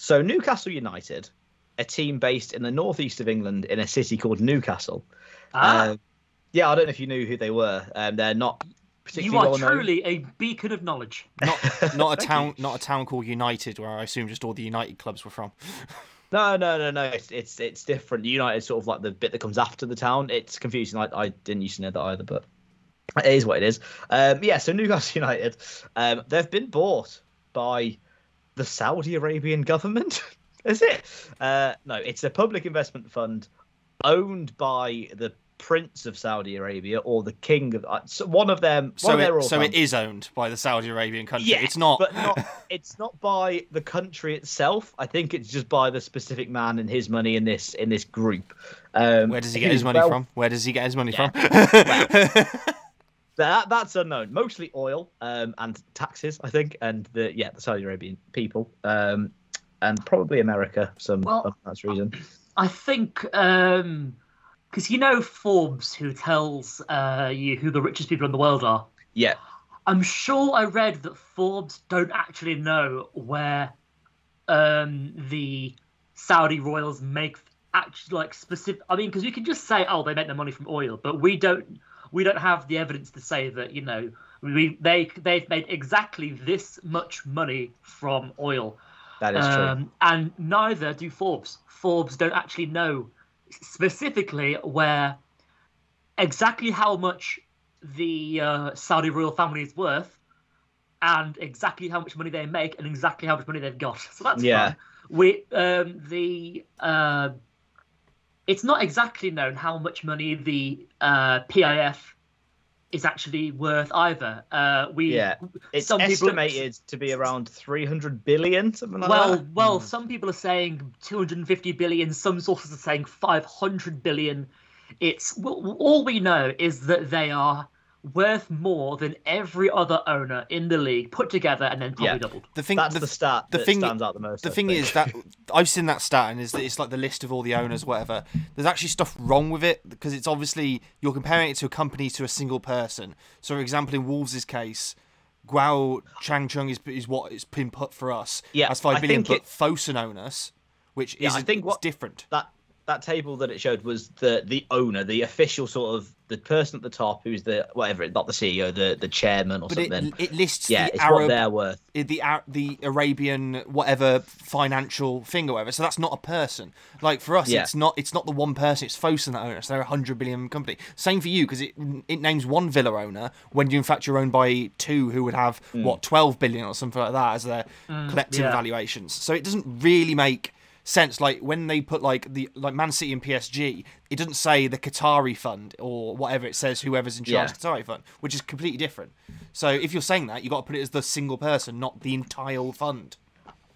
So Newcastle United, a team based in the northeast of England in a city called Newcastle. Yeah, I don't know if you knew who they were. They're not particularly You are well known. truly a beacon of knowledge. Not a town called United, where I assume just all the United clubs were from. No. It's different. United is sort of like the bit that comes after the town. It's confusing. I didn't used to know that either, but it is what it is. So Newcastle United, they've been bought by the Saudi Arabian government. Is it? No, it's a public investment fund owned by the Prince of Saudi Arabia or the King of one of them. So it is owned by the Saudi Arabian country. Yeah, it's not. But it's not by the country itself. I think it's just by the specific man and his money in this group. Where does he get his money from? Where does he get his money from? That's unknown. Mostly oil and taxes, I think, and the Saudi Arabian people and probably America. That's reason. I think. Because Forbes, who tells you who the richest people in the world are. Yeah. I'm sure I read that Forbes don't actually know where the Saudi royals make actually specific. I mean, because you can just say, oh, they make their money from oil, but we don't have the evidence to say that they've made exactly this much money from oil. That is true. And neither do Forbes. Forbes don't actually know specifically where exactly how much the Saudi royal family is worth and exactly how much money they make and exactly how much money they've got. So that's fun. It's not exactly known how much money the PIF is actually worth either. It's estimated to be around 300 billion, something like that. Well, some people are saying 250 billion. Some sources are saying 500 billion. All we know is that they are worth more than every other owner in the league put together and then probably doubled. That's the stat that stands out the most. The thing is that I've seen that stat, and it's like the list of all the owners, whatever. There's actually stuff wrong with it because it's obviously you're comparing it to a company to a single person. So, for example, in Wolves' case, Guo Changchung is what it's been put for us. Yeah, that's 5 billion, but Fosun own us, which is different. That table that it showed was the owner, the official sort of the person at the top who's the whatever, not the CEO, the chairman or something. It lists it's what they're worth. The Arabian whatever financial thing or whatever. So that's not a person. Like for us, it's not the one person. It's Fosun that own us. They're a 100 billion company. Same for you because it names one Villa owner when you in fact you're owned by two who would have 12 billion or something like that as their collective valuations. So it doesn't really make sense. Like when they put like Man City and PSG, it doesn't say the Qatari fund or whatever. It says whoever's in charge of the Qatari fund, which is completely different. So if you're saying that, you got to put it as the single person, not the entire fund.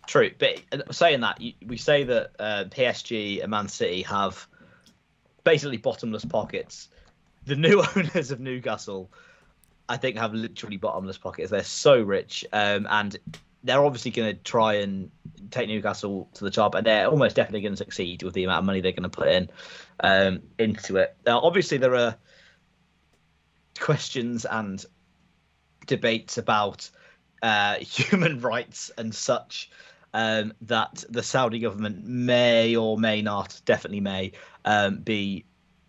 True, but saying that, we say that PSG and Man City have basically bottomless pockets. The new owners of Newcastle, I think, have literally bottomless pockets. They're so rich, and they're obviously going to try and take Newcastle to the top, and they're almost definitely going to succeed with the amount of money they're going to put into it. Now, obviously, there are questions and debates about human rights and such that the Saudi government may or may not, definitely may, be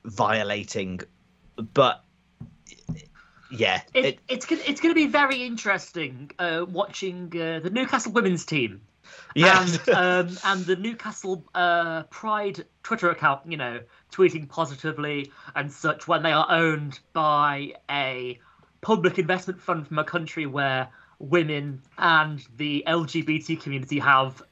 violating. But yeah, it's going to be very interesting watching the Newcastle women's team, and the Newcastle Pride Twitter account, tweeting positively and such when they are owned by a public investment fund from a country where women and the LGBT community have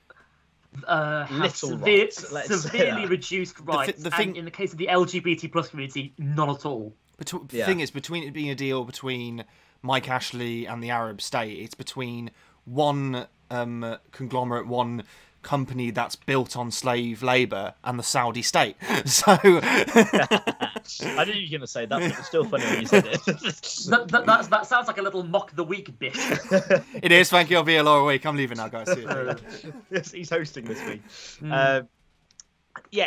severely reduced rights, and in the case of the LGBT plus community, none at all. The thing is, between it being a deal between Mike Ashley and the Arab state, it's between one conglomerate, one company that's built on slave labour and the Saudi state. So I knew you were going to say that, but it's still funny when you said it. that sounds like a little mock the week bit. It is. Thank you. I'll be a lower week. I'm leaving now, guys. He's hosting this week.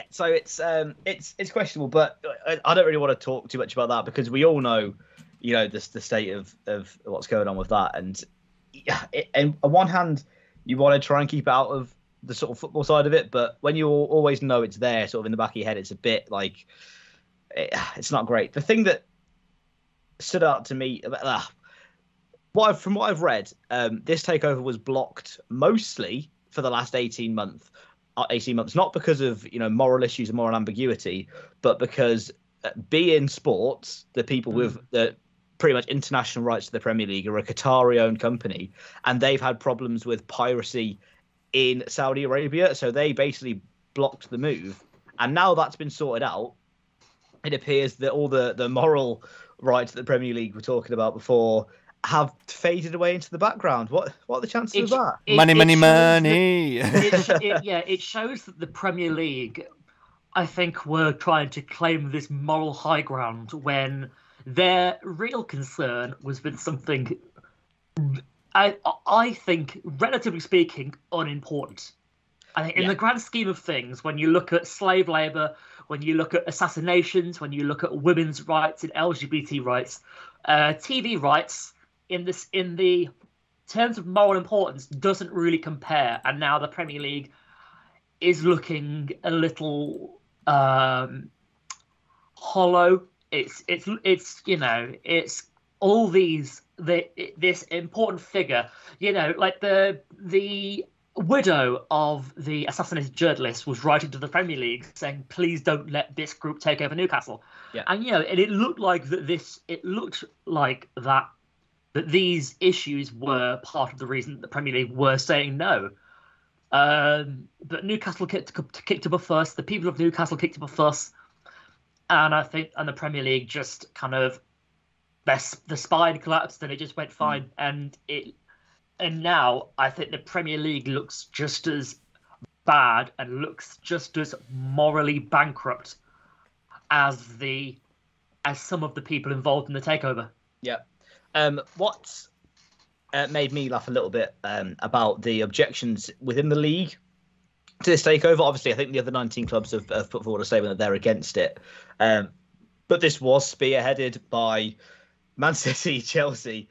So it's questionable, but I don't really want to talk too much about that because we all know, the state of what's going on with that. And on one hand, you want to try and keep out of the sort of football side of it, but when you always know it's there, sort of in the back of your head, it's a bit like it's not great. The thing that stood out to me about from what I've read, this takeover was blocked mostly for the last 18 months, not because of moral issues and moral ambiguity, but because beIN Sports, the people with the pretty much international rights to the Premier League, are a Qatari-owned company, and they've had problems with piracy in Saudi Arabia, so they basically blocked the move. And now that's been sorted out, it appears that all the moral rights that the Premier League were talking about before have faded away into the background. What are the chances of that? Money. It shows that the Premier League, I think, were trying to claim this moral high ground when their real concern was with something, I think, relatively speaking, unimportant. I think in the grand scheme of things, when you look at slave labour, when you look at assassinations, when you look at women's rights and LGBT rights, TV rights, in the terms of moral importance, doesn't really compare. And now the Premier League is looking a little hollow. It's all this important figure, like the widow of the assassinated journalist was writing to the Premier League saying, please don't let this group take over Newcastle. Yeah. And it looked like that these issues were part of the reason that the Premier League were saying no. But Newcastle kicked up a fuss. The people of Newcastle kicked up a fuss. And I think the Premier League just kind of the spine collapsed and it just went fine. And now I think the Premier League looks just as bad and looks just as morally bankrupt as some of the people involved in the takeover. Yeah. What made me laugh a little bit about the objections within the league to this takeover. Obviously, I think the other 19 clubs have put forward a statement that they're against it. But this was spearheaded by Man City, Chelsea,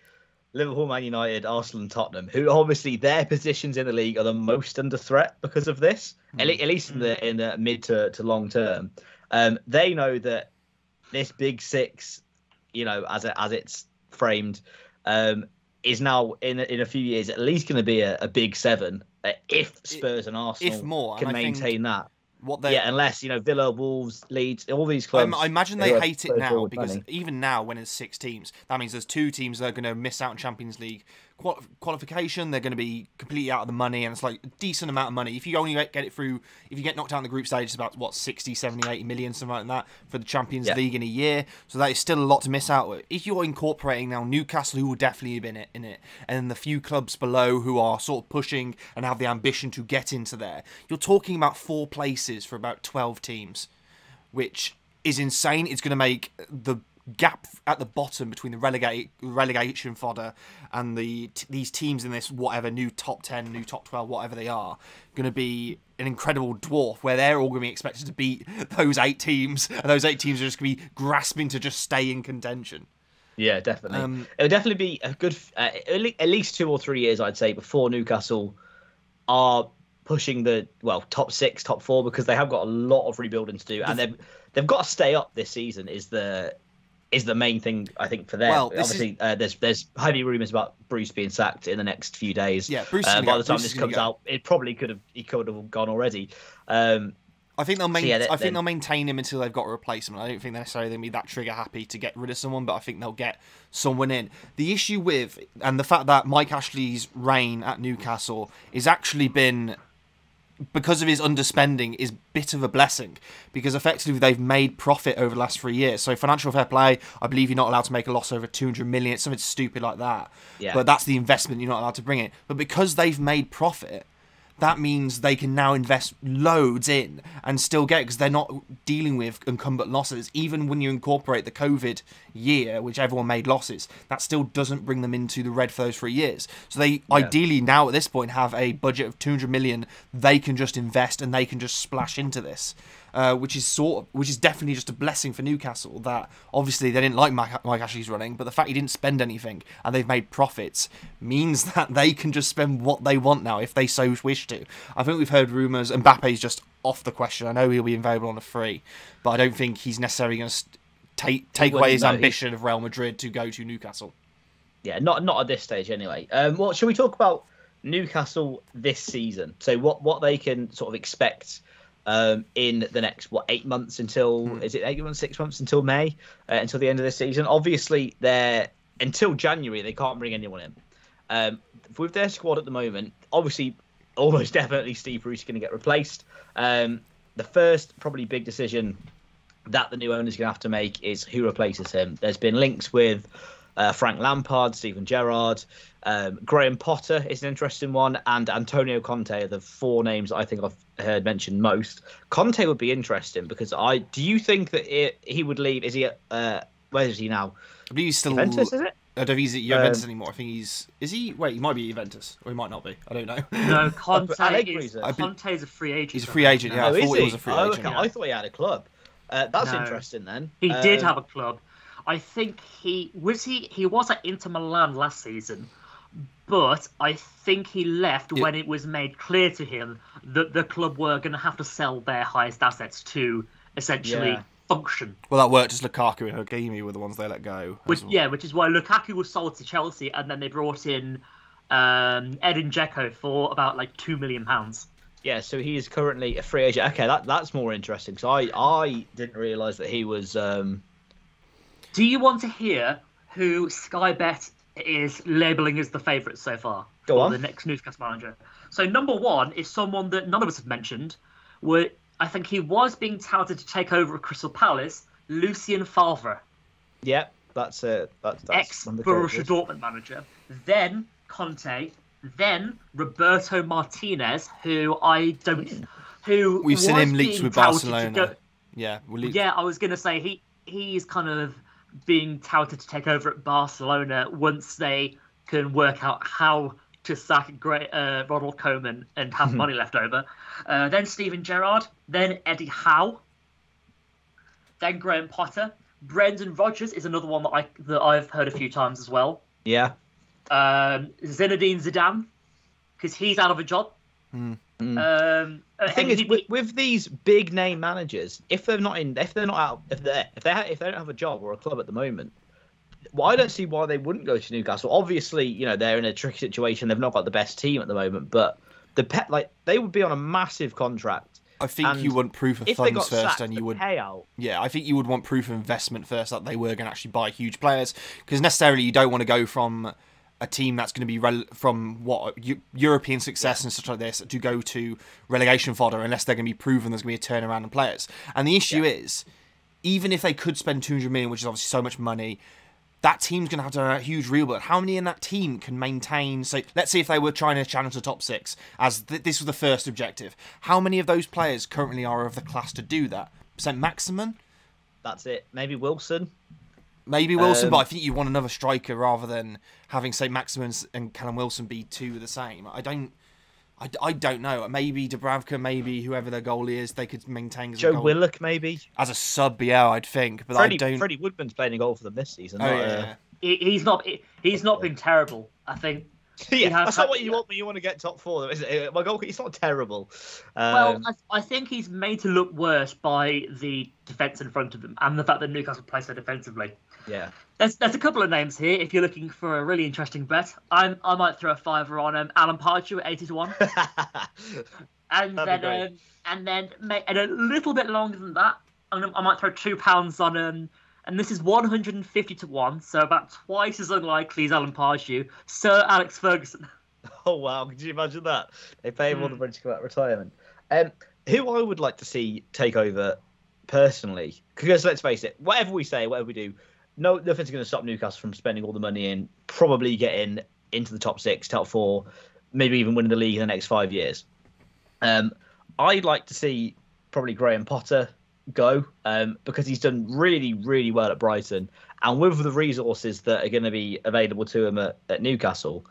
Liverpool, Man United, Arsenal and Tottenham, who obviously their positions in the league are the most under threat because of this, at least in the mid to long term. They know that this Big Six, as it's framed, is now in a few years at least going to be a Big Seven if Spurs and Arsenal can maintain that. Unless Villa, Wolves, Leeds, all these clubs. I imagine they hate it now because even now, when it's 6 teams, that means there's 2 teams that are going to miss out on Champions League qualification. They're going to be completely out of the money, and it's like a decent amount of money. If you only get it through, if you get knocked out in the group stage, it's about 60, 70, 80 million, something like that for the Champions League in a year. So that is still a lot to miss out with. If you're incorporating now Newcastle, who will definitely be in it, and then the few clubs below who are sort of pushing and have the ambition to get into there, you're talking about 4 places for about 12 teams, which is insane. It's going to make the gap at the bottom between the relegation fodder and these teams in this new top 10, new top 12, whatever they are, going to be an incredible dwarf where they're all going to be expected to beat those 8 teams, and those 8 teams are just going to be grasping to just stay in contention. Yeah, definitely. It would definitely be a good at least 2 or 3 years, I'd say, before Newcastle are pushing the top 6, top 4, because they have got a lot of rebuilding to do, and they've got to stay up this season. Is the main thing, I think, for them. Well, obviously, there's heavy rumours about Bruce being sacked in the next few days. Yeah, Bruce. By the time this comes out, it probably could have gone already. I think they'll they'll maintain him until they've got a replacement. I don't think they're necessarily going to be that trigger happy to get rid of someone, but I think they'll get someone in. The issue with, and the fact that Mike Ashley's reign at Newcastle is actually been, because of his underspending, is a bit of a blessing, because effectively they've made profit over the last 3 years. So financial fair play, I believe you're not allowed to make a loss over 200 million. It's something stupid like that. Yeah. But that's the investment you're not allowed to bring in. But because they've made profit, that means they can now invest loads in and still get, because they're not dealing with incumbent losses. Even when you incorporate the COVID year, which everyone made losses, that still doesn't bring them into the red for those 3 years. So they ideally now at this point have a budget of 200 million they can just invest and they can just splash into this. which is definitely just a blessing for Newcastle. That obviously they didn't like Mike Ashley's running, but the fact he didn't spend anything and they've made profits means that they can just spend what they want now if they so wish to. I think we've heard rumours. Mbappe's just off the question. I know he'll be available on a free, but I don't think he's necessarily going to take away his ambition of Real Madrid to go to Newcastle. Yeah, not at this stage anyway. Well, shall we talk about Newcastle this season? So what they can sort of expect in the next 8 months until is it 8 months, 6 months until May, until the end of the season. Obviously, until January they can't bring anyone in. With their squad at the moment, obviously, almost definitely Steve Bruce is going to get replaced. The first probably big decision that the new owner is going to have to make is who replaces him. There's been links with Frank Lampard, Steven Gerrard, Graham Potter is an interesting one, and Antonio Conte are the 4 names I think I've heard mentioned most. Conte would be interesting because do you think that he would leave? Is he where is he now? I believe he's still Juventus, is it? I don't think he's at Juventus anymore. I think is he? Wait, he might be at Juventus, or he might not be. I don't know. No, Conte is a free agent. He's a free agent. Yeah, I thought he was a free agent. Okay. I thought he had a club. That's interesting then. He did have a club. I think he was at Inter Milan last season, but I think he left when it was made clear to him that the club were going to have to sell their highest assets to essentially function. Well, that worked as Lukaku and Hakimi were the ones they let go. Which is why Lukaku was sold to Chelsea, and then they brought in Edin Dzeko for about £2 million. Yeah, so he is currently a free agent. Okay, that's more interesting because I didn't realise that he was. Do you want to hear who Sky Bet is labelling as the favourite so far for the next Newcastle manager? So number 1 is someone that none of us have mentioned. I think he was being touted to take over at Crystal Palace, Lucien Favre. Yeah, that's ex-Borussia Dortmund manager. Then Conte. Then Roberto Martinez, who we've seen him leaked with Barcelona. I was going to say he's kind of being touted to take over at Barcelona once they can work out how to sack Ronald Koeman and have money left over. Then Steven Gerrard, then Eddie Howe, then Graham Potter. Brendan Rodgers is another one that I've heard a few times as well. Yeah. Zinedine Zidane, because he's out of a job. The thing is, with these big name managers, if they don't have a job or a club at the moment, well, I don't see why they wouldn't go to Newcastle. Obviously, they're in a tricky situation. They've not got the best team at the moment, but they would be on a massive contract. I think you want proof of funds first, and you would payout. Yeah, I think you would want proof of investment first that they were going to actually buy huge players, because necessarily you don't want to go from a team that's going to be from European success and such like this to go to relegation fodder unless they're going to be proven there's going to be a turnaround in players. And the issue is, even if they could spend 200 million, which is obviously so much money, that team's going to have to have a huge rebuild. How many in that team can maintain? So let's see if they were trying to challenge the top 6, as this was the first objective. How many of those players currently are of the class to do that? St. Maximin? That's it. Maybe Wilson. But I think you want another striker rather than having St. Maximin and Callum Wilson be 2 of the same. I don't know. Maybe Dubravka, maybe whoever their goalie is, they could maintain. Joe Willock, maybe as a sub. Yeah, I'd think. But Freddie Woodman's playing a goal for them this season. He's not been terrible. I think. That's not what you want when you want to get top 4, is it? My goal, it's not terrible. I think he's made to look worse by the defence in front of them and the fact that Newcastle plays so defensively. Yeah. There's a couple of names here. If you're looking for a really interesting bet, I might throw a fiver on Alan Pardew at 80-1, and then a little bit longer than that, I might throw £2 on and this is 150-1, so about twice as unlikely as Alan Pardew, Sir Alex Ferguson. Oh wow! Could you imagine that? They pay him all the money to come out of retirement. Who I would like to see take over personally, because let's face it, whatever we say, whatever we do, nothing's going to stop Newcastle from spending all the money and probably getting into the top 6, top 4, maybe even winning the league in the next 5 years. I'd like to see probably Graham Potter go, because he's done really, really well at Brighton, and with the resources that are going to be available to him at Newcastle,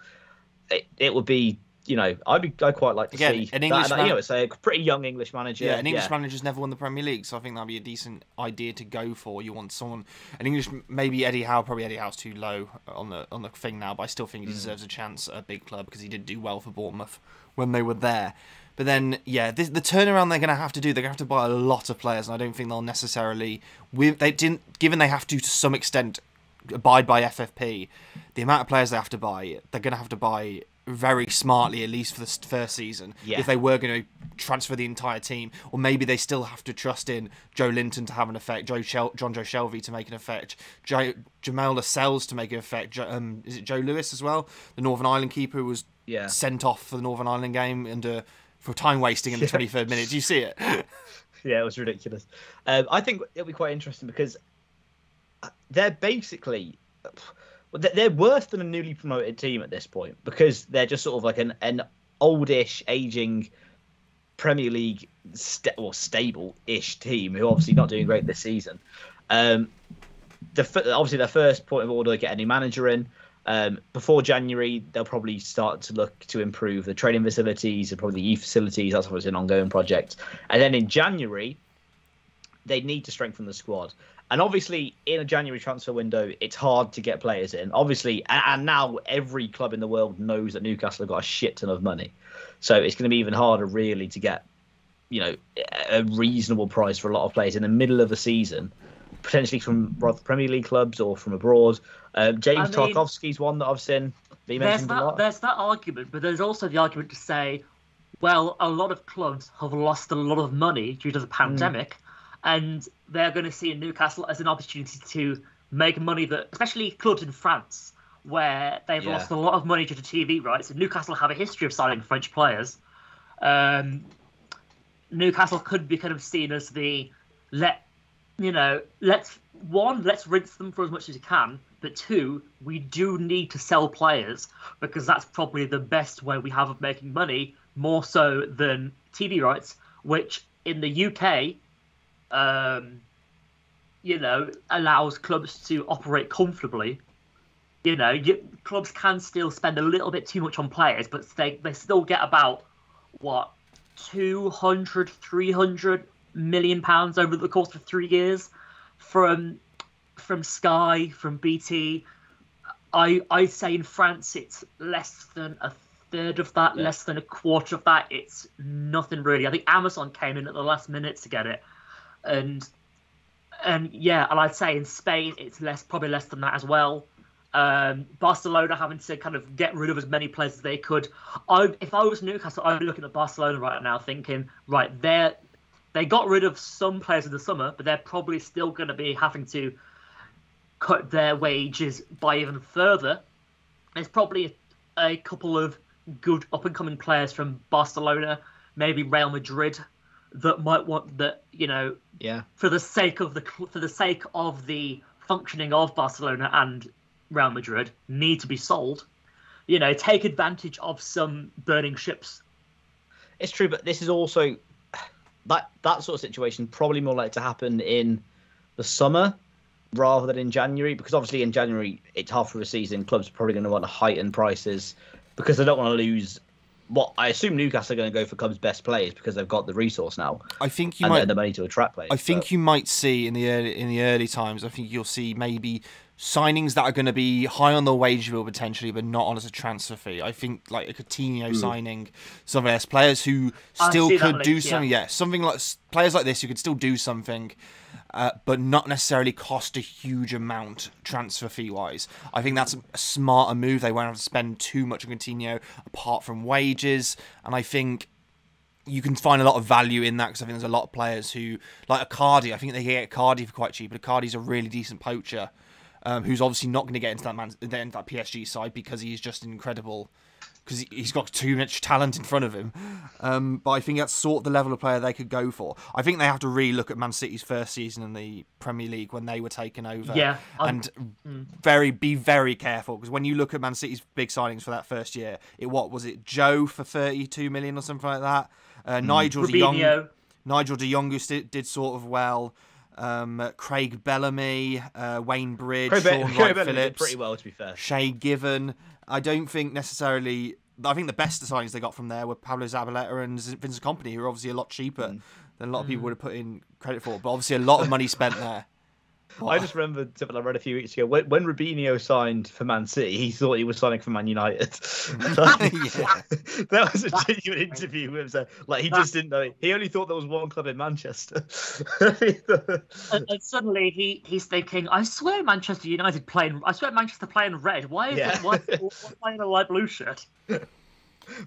it would be I'd quite like to see an English it's a pretty young English manager. Yeah, an English manager's never won the Premier League, so I think that'd be a decent idea to go for. You want someone, an English, maybe Eddie Howe. Probably Eddie Howe's too low on the thing now, but I still think he deserves a chance at a big club because he did do well for Bournemouth when they were there. But then, the turnaround they're going to have to do, they're going to have to buy a lot of players, and I don't think they'll necessarily, given they have to some extent abide by FFP, the amount of players they have to buy, they're going to have to buy very smartly, at least for the first season, if they were going to transfer the entire team. Or maybe they still have to trust in Joe Linton to have an effect, John Joe Shelvey to make an effect, Jamal Lascelles to make an effect. Is it Joe Lewis as well? The Northern Ireland keeper who was sent off for the Northern Ireland game and for time wasting in the 23rd minute. Do you see it? Yeah, it was ridiculous. I think it'll be quite interesting because they're basically... they're worse than a newly promoted team at this point because they're just sort of like an oldish, aging Premier League stable-ish team who are obviously not doing great this season. Obviously, their first point of order, get a new manager in. Before January, they'll probably start to look to improve the training facilities and probably the youth facilities. That's obviously an ongoing project. And then in January, they need to strengthen the squad. And obviously, in a January transfer window, it's hard to get players in. Obviously, and now every club in the world knows that Newcastle have got a shit ton of money. So it's going to be even harder, really, to get, a reasonable price for a lot of players in the middle of the season, potentially from both Premier League clubs or from abroad. James Tarkowski's one that I've seen. There's that argument, but there's also the argument to say, well, a lot of clubs have lost a lot of money due to the pandemic. And they're going to see Newcastle as an opportunity to make money that, especially clubs in France, where they've lost a lot of money due to TV rights. And Newcastle have a history of signing French players. Newcastle could be kind of seen as let's rinse them for as much as you can. But two, we do need to sell players because that's probably the best way we have of making money, more so than TV rights, which in the UK... allows clubs to operate comfortably. Clubs can still spend a little bit too much on players, but they still get about 200-300 million pounds over the course of 3 years from Sky, from BT. I say in France it's less than a third of that, less than a quarter of that. It's nothing really. I think Amazon came in at the last minute to get it. And I'd say in Spain it's probably less than that as well. Barcelona having to kind of get rid of as many players as they could. If I was Newcastle, I'd be looking at Barcelona right now thinking, right, they got rid of some players in the summer, but they're probably still going to be having to cut their wages by even further. There's probably a couple of good up-and-coming players from Barcelona, maybe Real Madrid, that might want that, for the sake of the functioning of Barcelona and Real Madrid, need to be sold. Take advantage of some burning ships. It's true, but this is also that sort of situation probably more likely to happen in the summer rather than in January, because obviously in January it's half of the season. Clubs are probably going to want to heighten prices because they don't want to lose. What I assume Newcastle are going to go for club's best players because they've got the resource now. I think the money to attract players. I think you might see in the early times. I think you'll see maybe signings that are going to be high on the wage bill potentially, but not on as a transfer fee. I think like a Coutinho signing, some of those players who still could do something. Yeah, something like players like this who could still do something. But not necessarily cost a huge amount transfer fee wise. I think that's a smarter move. They won't have to spend too much on Coutinho apart from wages, and I think you can find a lot of value in that because I think there's a lot of players who, like Icardi, I think they can get Icardi for quite cheap, but Icardi's a really decent poacher who's obviously not going to get into that PSG side because he's just incredible. Because he's got too much talent in front of him. But I think that's sort of the level of player they could go for. I think they have to really look at Man City's first season in the Premier League when they were taken over. Yeah. Be very careful. Because when you look at Man City's big signings for that first year, was it Joe for 32 million or something like that? Nigel de Jong, who did sort of well. Craig Bellamy, Wayne Bridge, Sean Wright-Phillips, pretty well, to be fair. Shay Given. I don't think necessarily I think the best signings they got from there were Pablo Zabaleta and Vincent Kompany, who are obviously a lot cheaper than a lot of people would have put in credit for. But obviously a lot of money spent there. I just remember something I read a few weeks ago. When Robinho signed for Man City, he thought he was signing for Man United. That was a genuine interview with him. Like, he just didn't know. He only thought there was one club in Manchester. And suddenly he's thinking, I swear Manchester play in red. Why is it playing a light blue shirt?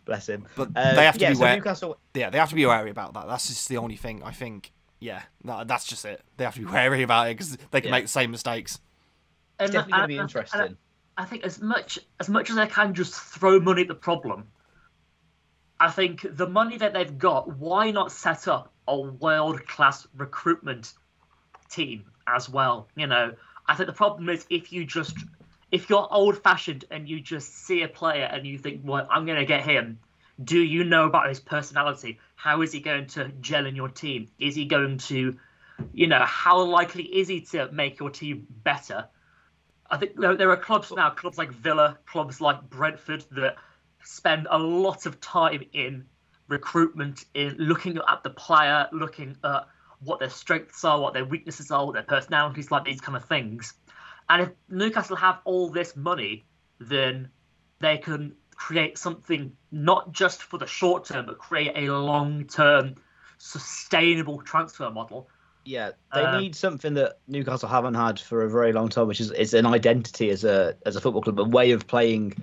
Bless him. But they have to be Newcastle... Yeah, they have to be wary about that. That's just the only thing, I think. Yeah, that's just it. They have to be wary about it because they can make the same mistakes. It's definitely going to be interesting. I think as much as they can just throw money at the problem, I think the money that they've got, why not set up a world-class recruitment team as well? You know, I think the problem is if you're old-fashioned and you just see a player and you think, well, I'm going to get him. Do you know about his personality? How is he going to gel in your team? Is he going to, how likely is he to make your team better? I think there are clubs now, clubs like Villa, clubs like Brentford, that spend a lot of time in recruitment, in looking at the player, looking at what their strengths are, what their weaknesses are, what their personalities like, these kind of things. And if Newcastle have all this money, then they can create something not just for the short term, but create a long-term, sustainable transfer model. Yeah, they need something that Newcastle haven't had for a very long time, which is an identity as a football club, a way of playing.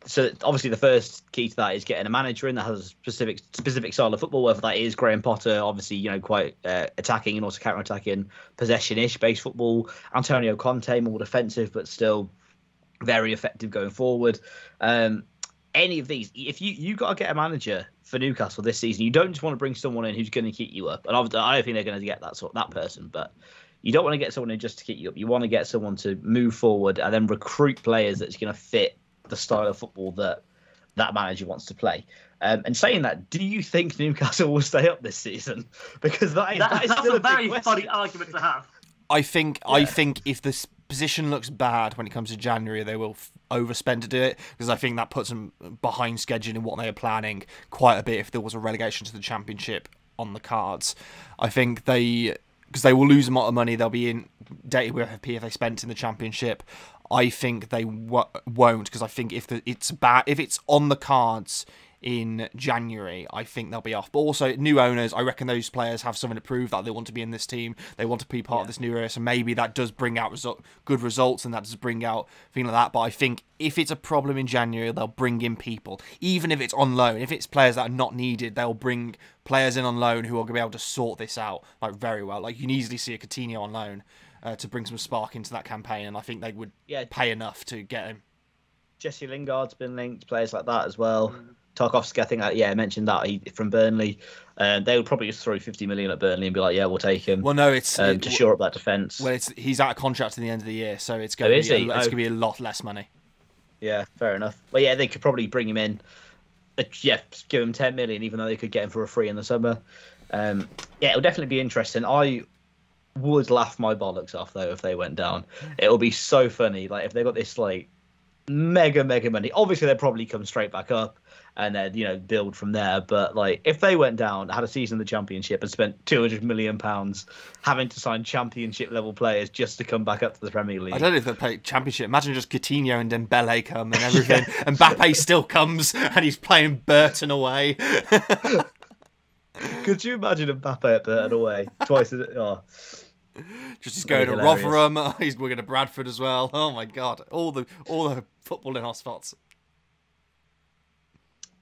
So obviously the first key to that is getting a manager in that has a specific style of football, whether that is Graham Potter, obviously, quite attacking and also counter-attacking, possession-ish based football. Antonio Conte, more defensive, but still very effective going forward. Any of these, if you got to get a manager for Newcastle this season, you don't just want to bring someone in who's going to keep you up. And I don't think they're going to get that person, but you don't want to get someone in just to keep you up. You want to get someone to move forward and then recruit players that's going to fit the style of football that manager wants to play. And saying that, do you think Newcastle will stay up this season? Because that's still a very funny argument to have. I think if this position looks bad when it comes to January, they will overspend to do it, because I think that puts them behind schedule in what they are planning quite a bit if there was a relegation to the Championship on the cards. I think because they will lose a lot of money, they'll be in dated with FFP if they spent in the Championship. I think they won't, because I think if it's on the cards in January, I think they'll be off. But also, new owners, I reckon those players have something to prove, that they want to be in this team, they want to be part of this new era, so maybe that does bring out good results, and that does bring out things like that. But I think if it's a problem in January, they'll bring in people, even if it's on loan. If it's players that are not needed, they'll bring players in on loan who are going to be able to sort this out very well. Like, you can easily see a Coutinho on loan to bring some spark into that campaign, and I think they would pay enough to get him. Jesse Lingard's been linked, players like that as well. Tarkowski, I think, I mentioned that from Burnley. They would probably just throw 50 million at Burnley and be like, "Yeah, we'll take him." Well, no, it's to shore up that defence. Well, he's out of contract at the end of the year, so it's going to be a lot less money. Yeah, fair enough. Well, yeah, they could probably bring him in. Give him 10 million, even though they could get him for a free in the summer. It'll definitely be interesting. I would laugh my bollocks off though if they went down. It'll be so funny. Like, if they got this mega money, obviously they'd probably come straight back up and then build from there. But if they went down, had a season in the Championship and spent £200 million having to sign Championship level players just to come back up to the Premier League, I don't know if they play Championship. Imagine just Coutinho and Dembele come and everything, and Mbappe still comes and he's playing Burton away. Could you imagine Mbappe at Burton away twice? Just he's going to Rotherham. We're going to Bradford as well. Oh my God! All the football in our spots.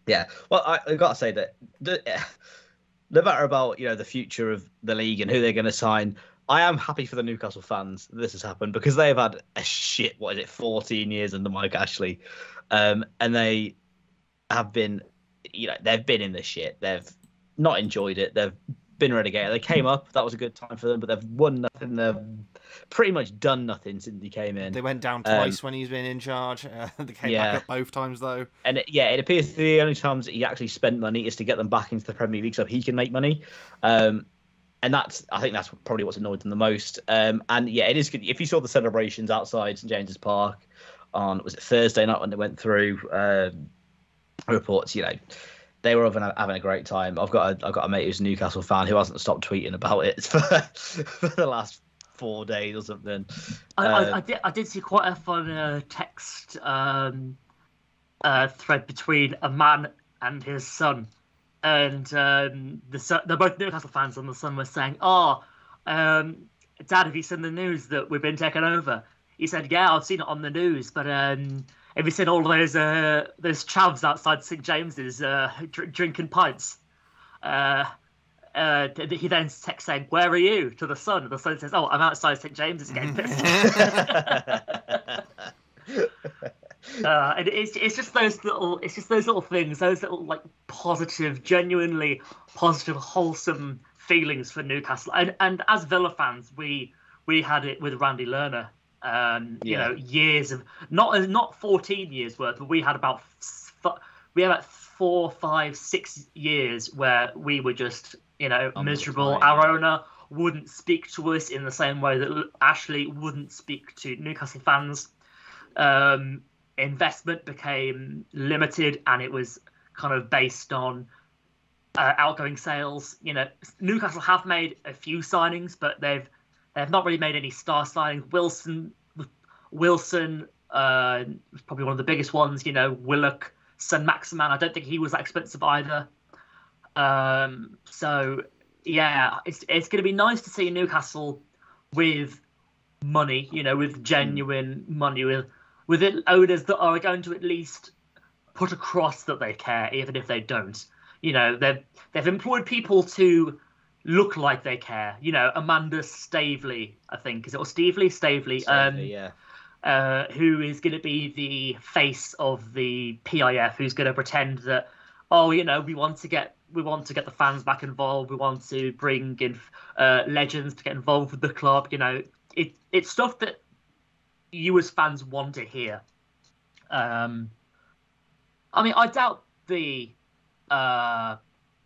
Yeah, well, I've got to say that no matter about the future of the league and who they're going to sign, I am happy for the Newcastle fans that this has happened, because they've had 14 years under Mike Ashley, and they have been, they've been in the shit. They've not enjoyed it. They've been relegated. They came up. That was a good time for them, but they've won nothing. They've pretty much done nothing since he came in. They went down twice when he's been in charge. They came back up both times, though. And it appears the only times that he actually spent money is to get them back into the Premier League so he can make money. And I think that's probably what's annoyed them the most. And it is good. If you saw the celebrations outside St James's Park on, was it Thursday night when they went through reports, they were having a great time. I've got a mate who's a Newcastle fan who hasn't stopped tweeting about it for the last 4 days or something. I did see quite a fun text thread between a man and his son, and they're both Newcastle fans, and the son was saying, Dad, have you seen the news that we've been taken over? He said, yeah, I've seen it on the news, but have you seen all those chavs outside St James's drinking pints? He then texts saying, where are you? To the son. And the son says, oh, I'm outside St James's getting pissed. And it's just those little things, those little like positive, genuinely positive, wholesome feelings for Newcastle. And as Villa fans, we had it with Randy Lerner. Years of not 14 years worth, but we had about 4, 5, 6 years where we were just miserable. Our owner wouldn't speak to us in the same way that Ashley wouldn't speak to Newcastle fans. Investment became limited, and it was kind of based on outgoing sales. Newcastle have made a few signings, but they've not really made any star signings. Wilson was probably one of the biggest ones. Willock, Saint-Maximin. I don't think he was that expensive either. So yeah, it's going to be nice to see Newcastle with money. With genuine money, with owners that are going to at least put across that they care, even if they don't. They've employed people to look like they care. Amanda Stavely, I think, is it, or Stavely? Stavely, yeah. Who is going to be the face of the PIF, who's going to pretend that, we want to get the fans back involved. We want to bring in legends to get involved with the club. It's stuff that you as fans want to hear. I doubt the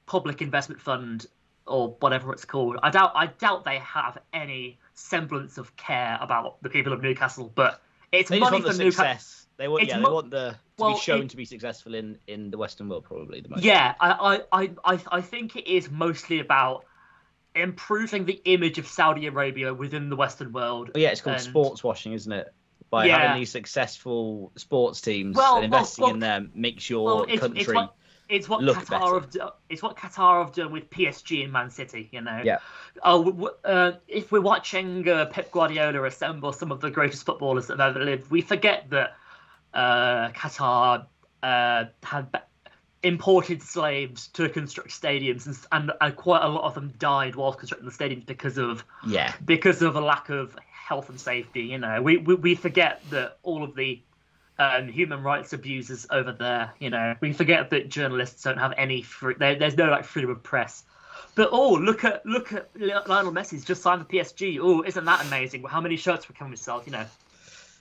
Public Investment Fund, or whatever it's called, I doubt they have any semblance of care about the people of Newcastle, but it's they money just want for the success. Newcastle. They want to be shown to be successful in the Western world, probably the most. Yeah, I think it is mostly about improving the image of Saudi Arabia within the Western world. Oh, yeah, it's called sports washing, isn't it? By having these successful sports teams and investing in them makes your country it's what look Qatar better. It's what Qatar have done with PSG and Man City. Yeah. If we're watching Pep Guardiola assemble some of the greatest footballers that have ever lived, we forget that Qatar had imported slaves to construct stadiums, and quite a lot of them died while constructing the stadiums because of a lack of health and safety. We forget that all of the human rights abusers over there. We forget that journalists don't have any there's no freedom of press. But look at Lionel Messi's just signed with PSG. Oh, isn't that amazing? How many shirts can we sell?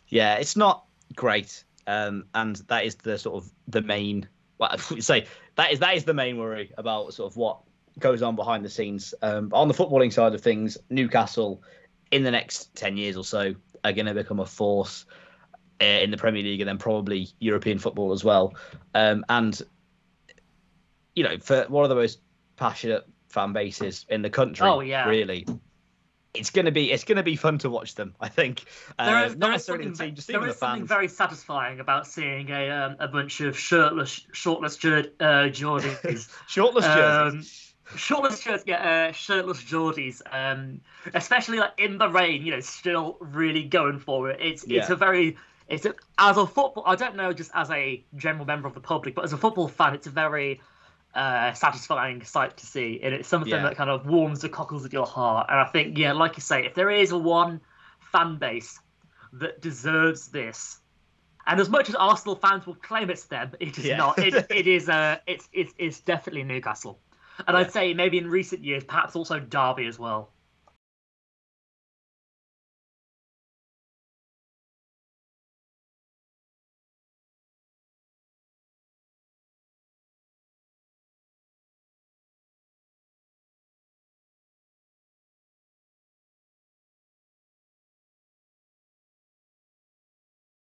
Yeah, it's not great, and that is the sort of the main. Well, I would say that is the main worry about sort of what goes on behind the scenes. On the footballing side of things, Newcastle in the next 10 years or so are going to become a force in the Premier League and then probably European football as well. And for one of the most passionate fan bases in the country, really, it's going to be fun to watch them. I think not necessarily the team, just even the fans. There is something very satisfying about seeing a bunch of shortless Geordies. Shortless shirts, shirtless Geordies, especially like in the rain, still really going for it. As a football, I don't know, just as a general member of the public, but as a football fan, it's a very satisfying sight to see, and it's something that kind of warms the cockles of your heart. And I think, like you say, if there is one fan base that deserves this, and as much as Arsenal fans will claim it's them, it is not. It's definitely Newcastle. And I'd say maybe in recent years, perhaps also Derby as well.